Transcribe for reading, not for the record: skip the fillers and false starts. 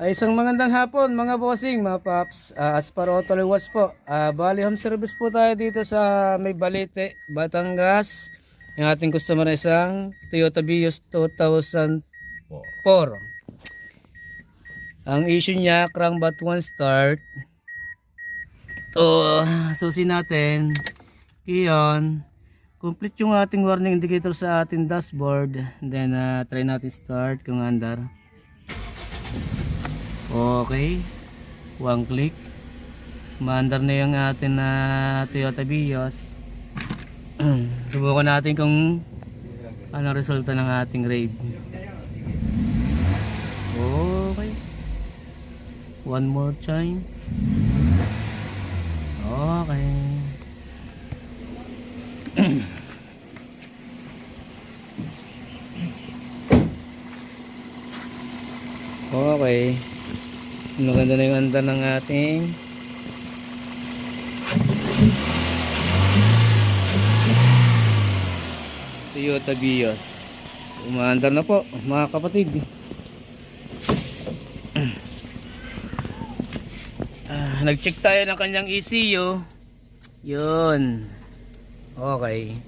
Isang magandang hapon mga bossing, mga paps. As per Autoliwas po. Bali home service po tayo dito sa May Balete, Batangas. Yung ating customer na isang Toyota Vios 2004. Ang issue niya, crank but one start. To susi natin. Iyon. Complete yung ating warning indicator sa ating dashboard. Then try natin start kung andar. Okay, one click, maandar na yung atin na Toyota Vios. Subukan natin kung ano resulta ng ating raid. Okay, one more time. Okay. Okay, maganda na yung andar ng ating Toyota Vios. Umaandar na po mga kapatid. Nag-check tayo ng kanyang ECU. Yun. Okay.